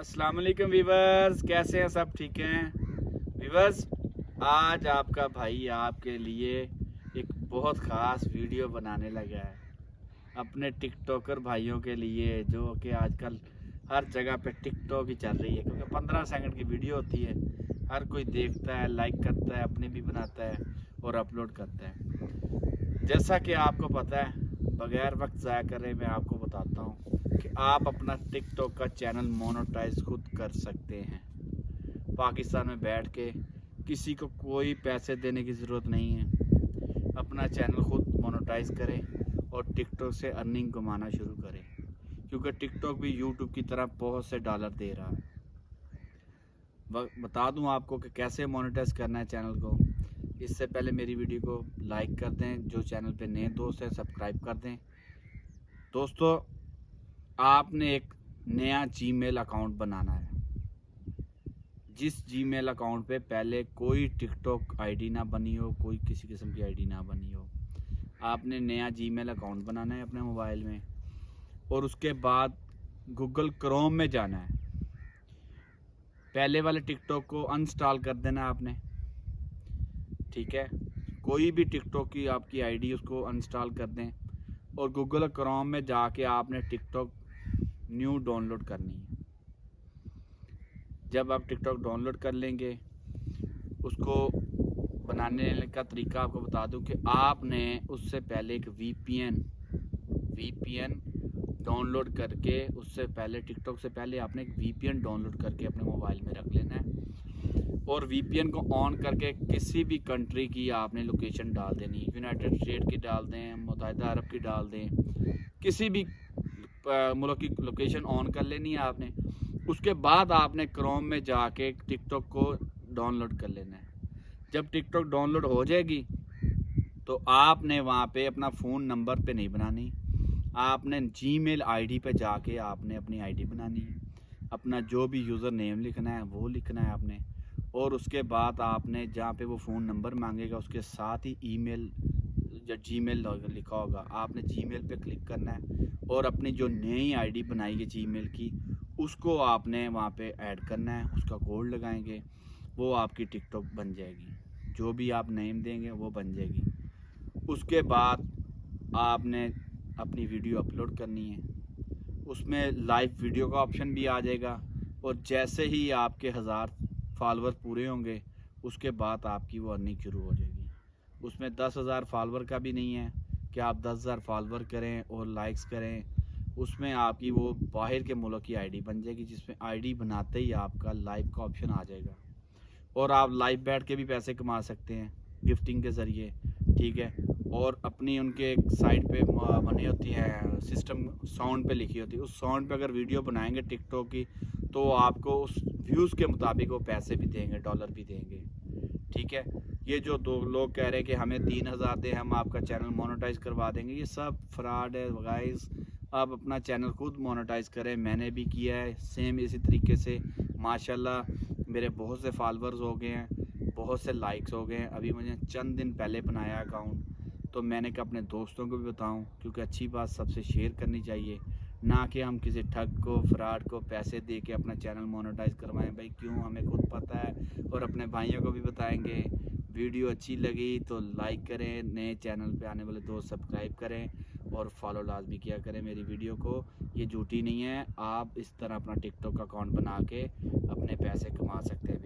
अस्सलाम वालेकुम वीवर्स, कैसे हैं सब? ठीक हैं वीवर्स। आज आपका भाई आपके लिए एक बहुत ख़ास वीडियो बनाने लगा है अपने टिकटॉकर भाइयों के लिए, जो कि आजकल हर जगह पे टिकटॉक ही चल रही है, क्योंकि 15 सेकंड की वीडियो होती है। हर कोई देखता है, लाइक करता है, अपने भी बनाता है और अपलोड करता है। जैसा कि आपको पता है, बगैर वक्त ज़ाया करे मैं आपको बताता हूँ कि आप अपना टिकटॉक का चैनल मोनेटाइज खुद कर सकते हैं। पाकिस्तान में बैठ के किसी को कोई पैसे देने की ज़रूरत नहीं है। अपना चैनल खुद मोनेटाइज करें और टिकटॉक से अर्निंग कमाना शुरू करें, क्योंकि टिकटॉक भी यूट्यूब की तरह बहुत से डॉलर दे रहा है। बता दूं आपको कि कैसे मोनेटाइज करना है चैनल को। इससे पहले मेरी वीडियो को लाइक कर दें, जो चैनल पे नए दोस्त हैं सब्सक्राइब कर दें। दोस्तों, आपने एक नया जीमेल अकाउंट बनाना है। जिस जीमेल अकाउंट पे पहले कोई टिकटॉक आईडी ना बनी हो, कोई किसी किस्म की आईडी ना बनी हो, आपने नया जीमेल अकाउंट बनाना है अपने मोबाइल में। और उसके बाद गूगल क्रोम में जाना है। पहले वाले टिकटॉक को अनइंस्टॉल कर देना आपने, ठीक है। कोई भी टिकटॉक की आपकी आईडी उसको अनइंस्टॉल कर दें और गूगल क्रोम में जाके आपने टिकटॉक न्यू डाउनलोड करनी है। जब आप टिकटॉक डाउनलोड कर लेंगे, उसको बनाने का तरीका आपको बता दूं कि आपने उससे पहले एक वीपीएन डाउनलोड करके, उससे पहले टिकटॉक से पहले आपने एक वीपीएन डाउनलोड करके अपने मोबाइल में रख लेना है। और वीपीएन को ऑन करके किसी भी कंट्री की आपने लोकेशन डाल देनी। यूनाइटेड स्टेट की डाल दें, मुत्तहिदा अरब की डाल दें, किसी भी मुल्क की लोकेशन ऑन कर लेनी है आपने। उसके बाद आपने क्रोम में जाके टिकटॉक को डाउनलोड कर लेना है। जब टिकटॉक डाउनलोड हो जाएगी तो आपने वहाँ पे अपना फ़ोन नंबर पे नहीं बनानी, आपने जीमेल आईडी पे जाके आपने अपनी आईडी बनानी है। अपना जो भी यूज़र नेम लिखना है वो लिखना है आपने। और उसके बाद आपने जहाँ पे वो फ़ोन नंबर मांगेगा उसके साथ ही ईमेल या जीमेल लिखा होगा, आपने जीमेल पे क्लिक करना है और अपनी जो नई आईडी बनाई है जीमेल की, उसको आपने वहाँ पे ऐड करना है। उसका कोड लगाएंगे, वो आपकी टिकटॉक बन जाएगी। जो भी आप नेम देंगे वो बन जाएगी। उसके बाद आपने अपनी वीडियो अपलोड करनी है। उसमें लाइव वीडियो का ऑप्शन भी आ जाएगा। और जैसे ही आपके 1000 फॉलोअर पूरे होंगे, उसके बाद आपकी वो अर्निंग शुरू हो जाएगी। उसमें 10,000 फॉलोअर का भी नहीं है कि आप 10,000 फॉलोअर करें और लाइक्स करें। उसमें आपकी वो बाहर के मुल्क की आईडी बन जाएगी, जिसमें आईडी बनाते ही आपका लाइव का ऑप्शन आ जाएगा। और आप लाइव बैठ के भी पैसे कमा सकते हैं गिफ्टिंग के ज़रिए, ठीक है। और अपनी उनके एक साइड पे बनी होती है सिस्टम, साउंड पे लिखी होती है, उस साउंड पे अगर वीडियो बनाएंगे टिकटॉक की, तो आपको उस व्यूज़ के मुताबिक वो पैसे भी देंगे, डॉलर भी देंगे, ठीक है। ये जो दो लोग कह रहे हैं कि हमें 3,000 दें हम आपका चैनल मोनेटाइज करवा देंगे, ये सब फ्रॉड है गाइस। आप अपना चैनल खुद मोनेटाइज करें। मैंने भी किया है सेम इसी तरीके से। माशाल्लाह मेरे बहुत से फॉलोअर्स हो गए हैं, बहुत से लाइक्स हो गए हैं। अभी मुझे चंद दिन पहले बनाया अकाउंट, तो मैंने कहा अपने दोस्तों को भी बताऊं, क्योंकि अच्छी बात सबसे शेयर करनी चाहिए, ना कि हम किसी ठग को, फ्रॉड को पैसे दे के अपना चैनल मोनेटाइज करवाएं। भाई क्यों, हमें खुद पता है और अपने भाइयों को भी बताएंगे। वीडियो अच्छी लगी तो लाइक करें, नए चैनल पे आने वाले दोस्त सब्सक्राइब करें और फॉलो लाजमी किया करें मेरी वीडियो को। ये झूठी नहीं है, आप इस तरह अपना टिकटॉक अकाउंट बना के अपने पैसे कमा सकते हैं।